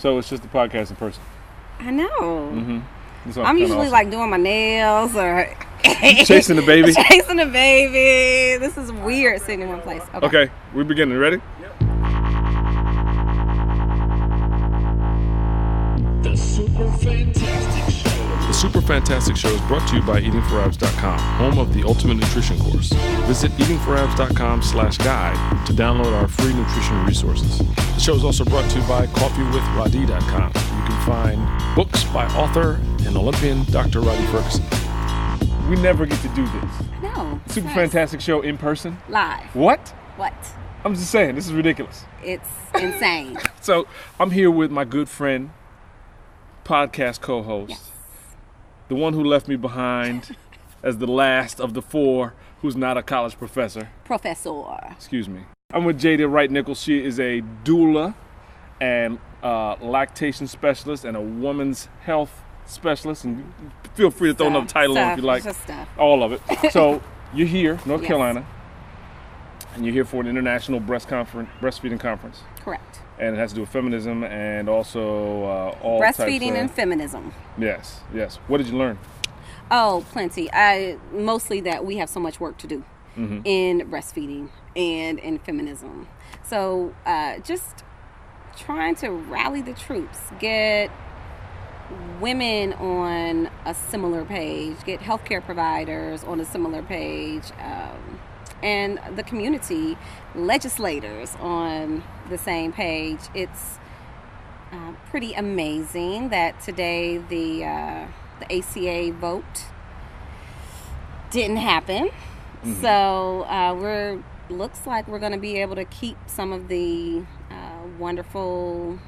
So it's just a podcast in person. I know. Mm-hmm. I'm usually awesome. like doing my nails or chasing the baby. Chasing the baby. This is weird sitting in one place. Okay, we're beginning. Ready? Yep. The Super Fantastic Show. The Super Fantastic Show is brought to you by eatingforabs.com, home of the Ultimate Nutrition Course. Visit eatingforabs.com/guide to download our free nutrition resources. The show is also brought to you by coffeewithradi.com. You can find books by author and Olympian Dr. Roddy Ferguson. We never get to do this. No. Super Fantastic Show in person? Live. What? I'm just saying, this is ridiculous. It's insane. So I'm here with my good friend, podcast co-host, Yes. the one who left me behind as the last of the four who's not a college professor. Excuse me. I'm with Jada Wright Nichols. She is a doula and lactation specialist and a woman's health specialist. And feel free to throw another title on if you like. Just stuff. All of it. So you're here, North Yes. Carolina, and you're here for an international breastfeeding conference. Correct. And it has to do with feminism and also all Breastfeeding types of, and feminism. Yes. What did you learn? Oh, plenty. Mostly that we have so much work to do in breastfeeding and in feminism. So just trying to rally the troops, get women on a similar page, get healthcare providers on a similar page, and the community legislators on the same page. It's pretty amazing that today the ACA vote didn't happen. So looks like we're going to be able to keep some of the wonderful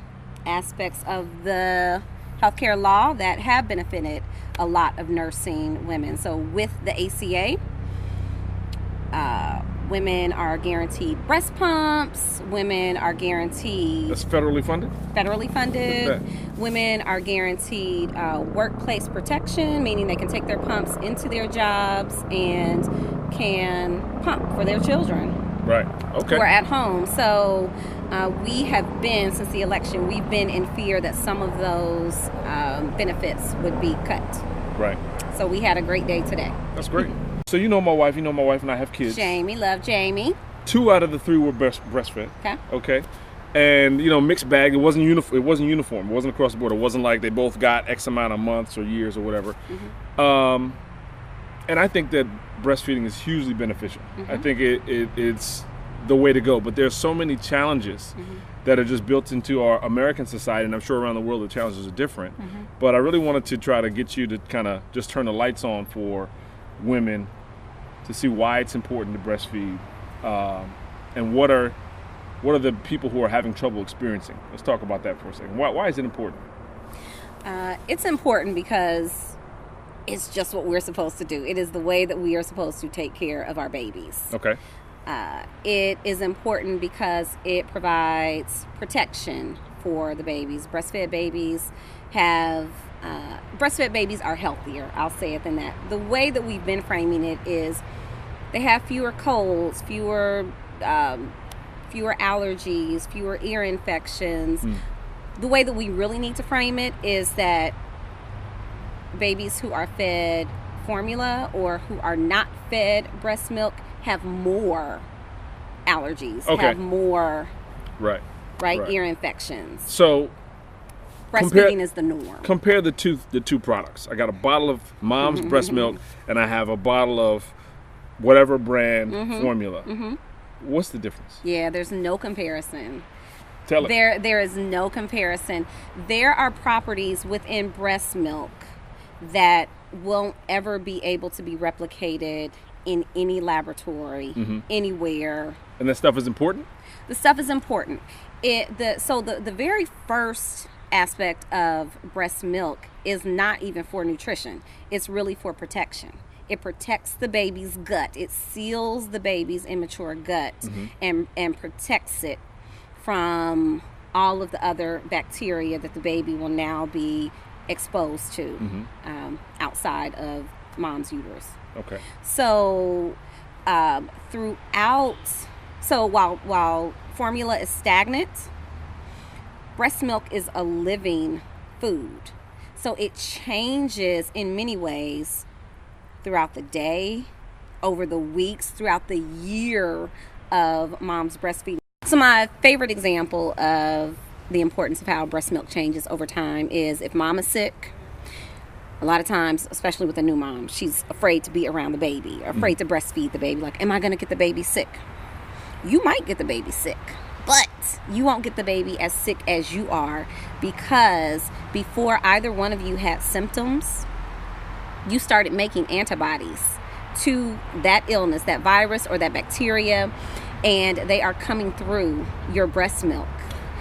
aspects of the healthcare law that have benefited a lot of nursing women. So with the ACA, women are guaranteed breast pumps. Women are guaranteed... That's federally funded? Federally funded. Women are guaranteed workplace protection, meaning they can take their pumps into their jobs and can pump for their children. Right. Okay. Who are at home. So we have been, since the election, we've been in fear that some of those benefits would be cut. Right. So we had a great day today. That's great. So you know my wife and I have kids. Jamie, love Jamie. 2 out of the 3 were breastfed. Okay. And mixed bag. It wasn't uniform. It wasn't across the board. It wasn't like they both got X amount of months or years or whatever. And I think that breastfeeding is hugely beneficial. I think it's the way to go. But there's so many challenges that are just built into our American society, and I'm sure around the world the challenges are different. But I really wanted to try to get you to kind of just turn the lights on for women to see why it's important to breastfeed, and what are the people who are having trouble experiencing. Let's talk about that for a second. Why is it important? It's important because it's just what we're supposed to do. It is the way that we are supposed to take care of our babies. Okay. It is important because it provides protection for the babies. Breastfed babies are healthier, I'll say it than that. The way that we've been framing it is they have fewer colds, fewer allergies, fewer ear infections. The way that we really need to frame it is that babies who are fed formula or who are not fed breast milk have more allergies, have more ear infections. So breastfeeding is the norm. Compare the two products. I got a bottle of mom's breast milk, and I have a bottle of whatever brand formula. What's the difference? Yeah, there's no comparison. Tell it. There is no comparison. There are properties within breast milk that won't ever be able to be replicated in any laboratory, anywhere. And that stuff is important? The stuff is important. The very first aspect of breast milk is not even for nutrition. It's really for protection. It protects the baby's gut. It seals the baby's immature gut and protects it from all of the other bacteria that the baby will now be exposed to outside of mom's uterus. Okay. So while formula is stagnant, breast milk is a living food. So it changes in many ways throughout the day, over the weeks, throughout the year of mom's breastfeeding. So my favorite example of the importance of how breast milk changes over time is if mom is sick. A lot of times, especially with a new mom, she's afraid to be around the baby, afraid to breastfeed the baby. Like, am I going to get the baby sick? You might get the baby sick, but you won't get the baby as sick as you are, because before either one of you had symptoms, you started making antibodies to that illness, that virus or that bacteria, and they are coming through your breast milk.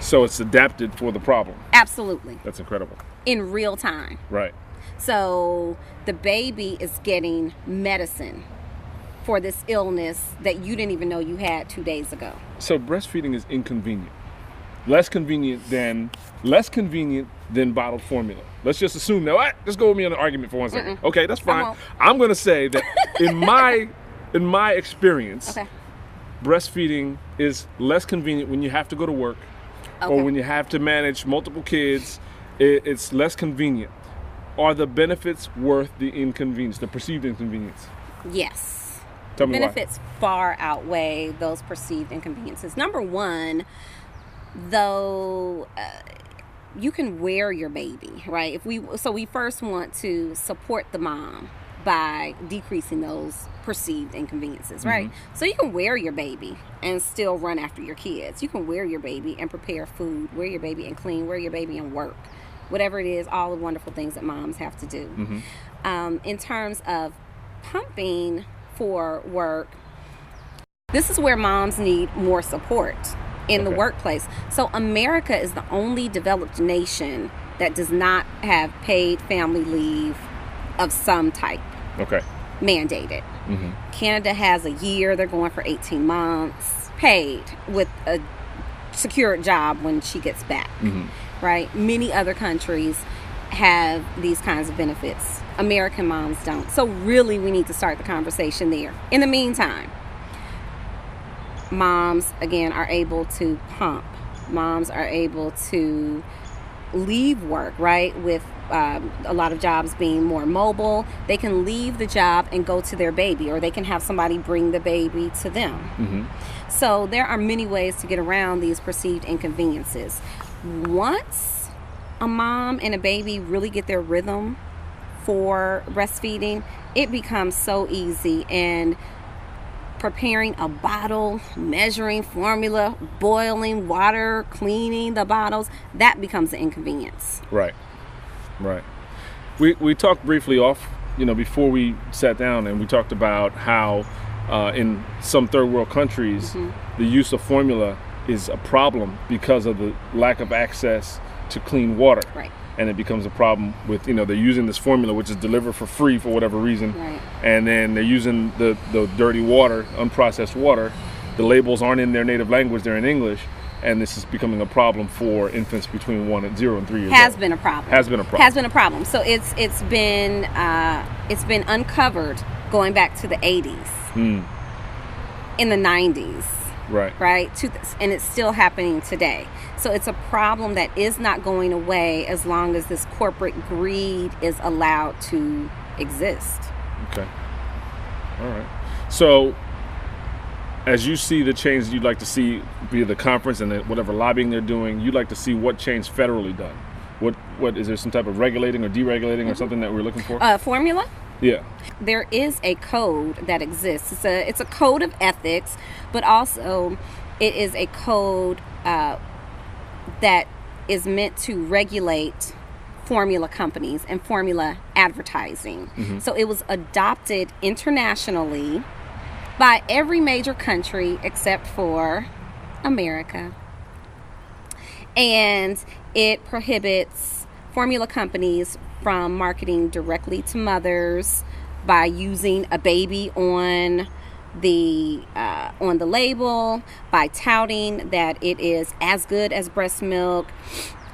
So it's adapted for the problem. Absolutely. That's incredible. In real time. Right. So the baby is getting medicine for this illness that you didn't even know you had 2 days ago. So breastfeeding is inconvenient. Less convenient than bottled formula. Let's just assume that. Just go with me on an argument for 1 second. Okay, that's fine. I'm going to say that in my experience, okay, breastfeeding is less convenient when you have to go to work, or when you have to manage multiple kids. It's less convenient. Are the benefits worth the inconvenience, the perceived inconvenience? Yes. Tell me benefits far outweigh those perceived inconveniences. Number one, though, you can wear your baby, right? We first want to support the mom by decreasing those perceived inconveniences, right? So you can wear your baby and still run after your kids. You can wear your baby and prepare food, wear your baby and clean, wear your baby and work. Whatever it is, all the wonderful things that moms have to do. In terms of pumping for work, this is where moms need more support in the workplace. So America is the only developed nation that does not have paid family leave of some type. Mandated. Canada has a year. They're going for 18 months paid with a secured job when she gets back. Right? Many other countries have these kinds of benefits. American moms don't. So really, we need to start the conversation there. In the meantime, moms, again, are able to pump. Moms are able to leave work, right? With a lot of jobs being more mobile, they can leave the job and go to their baby, or they can have somebody bring the baby to them. So there are many ways to get around these perceived inconveniences. Once a mom and a baby really get their rhythm for breastfeeding, it becomes so easy. And preparing a bottle, measuring formula, boiling water, cleaning the bottles, that becomes an inconvenience. Right. We talked briefly off, before we sat down, and we talked about how in some third world countries, the use of formula is a problem because of the lack of access to clean water. Right. And it becomes a problem with, they're using this formula, which is delivered for free for whatever reason. Right. And then they're using the dirty water, unprocessed water. The labels aren't in their native language, they're in English. And this is becoming a problem for infants between 0 and 3 years old. Has been a problem. So it's been uncovered going back to the 80s, in the 90s. Right. And it's still happening today. So it's a problem that is not going away as long as this corporate greed is allowed to exist. Okay. All right. So as you see the change you'd like to see via the conference and whatever lobbying they're doing, you'd like to see what change federally done? What is there some type of regulating or deregulating or something that we're looking for? Formula? Yeah. There is a code that exists. It's a code of ethics, but also it is a code that is meant to regulate formula companies and formula advertising. So it was adopted internationally by every major country except for America. And it prohibits formula companies from marketing directly to mothers by using a baby on the label, by touting that it is as good as breast milk.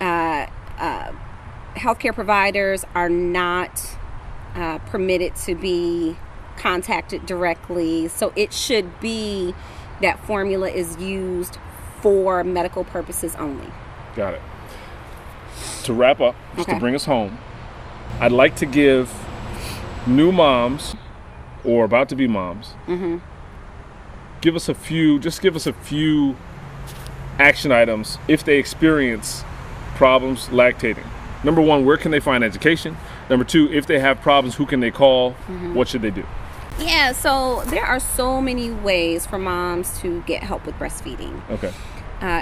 Healthcare providers are not permitted to be contacted directly, so it should be that formula is used for medical purposes only. Got it. to wrap up, just to bring us home, I'd like to give new moms or about to be moms, give us a few action items if they experience problems lactating. Number one, where can they find education? Number two, if they have problems, who can they call? What should they do? Yeah, so there are so many ways for moms to get help with breastfeeding. Okay.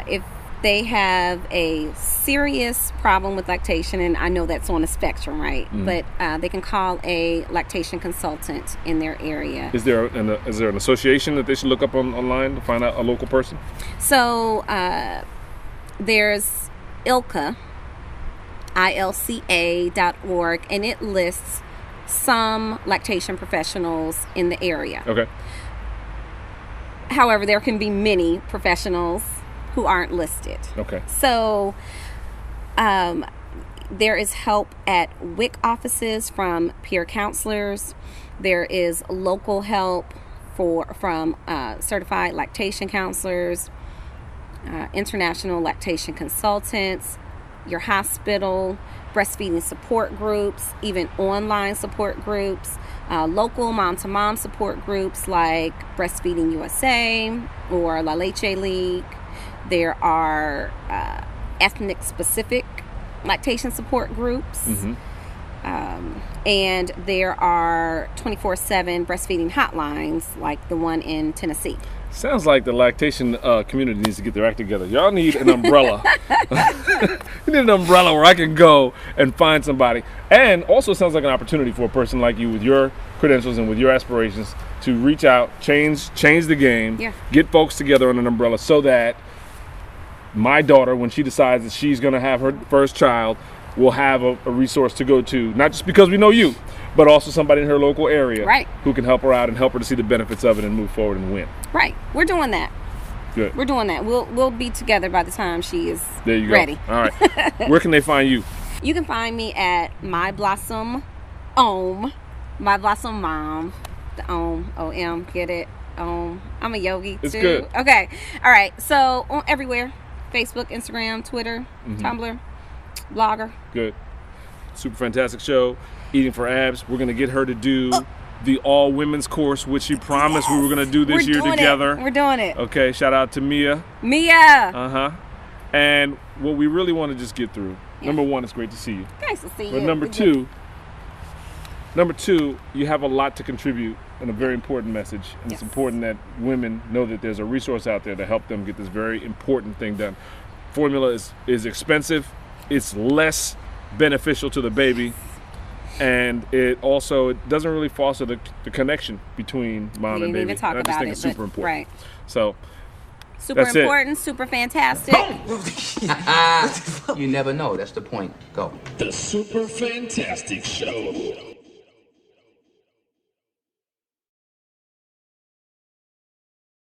If they have a serious problem with lactation, and I know that's on a spectrum, right? But they can call a lactation consultant in their area. Is there an association that they should look up online to find out a local person? So there's ILCA, ilca.org, and it lists some lactation professionals in the area. Okay. However, there can be many professionals who aren't listed. Okay. So there is help at WIC offices from peer counselors. There is local help from certified lactation counselors, international lactation consultants, your hospital, breastfeeding support groups, even online support groups, local mom-to-mom support groups like Breastfeeding USA or La Leche League. There are ethnic-specific lactation support groups. And there are 24/7 breastfeeding hotlines like the one in Tennessee. Sounds like the lactation community needs to get their act together. Y'all need an umbrella. You need an umbrella where I can go and find somebody. And also sounds like an opportunity for a person like you with your credentials and with your aspirations to reach out, change the game, get folks together on an umbrella so that my daughter, when she decides that she's going to have her first child, will have a resource to go to, not just because we know you, but also somebody in her local area who can help her out and help her to see the benefits of it and move forward and win. Right. We're doing that. Good. We're doing that. We'll be together by the time she is there you go. Ready. All right. Where can they find you? You can find me at My Blossom Om, My Blossom Mom. The OM, get it? I'm a yogi it's too. Good. Okay. All right. So on everywhere. Facebook, Instagram, Twitter, Tumblr, Blogger. Good. Super fantastic show. Eating for Abs. We're going to get her to do the all women's course, which she promised we were going to do this year together. We're doing it. Okay. Shout out to Mia. And what we really want to just get through. Number one, it's great to see you. Nice to see you. But number two, you have a lot to contribute and a very important message. And it's important that women know that there's a resource out there to help them get this very important thing done. Formula is expensive. It's less beneficial to the baby. And it doesn't really foster the connection between mom and baby. Talk I just think it, it's super important. Right. So super that's important, super fantastic. You never know. That's the point. Go. The Super Fantastic Show.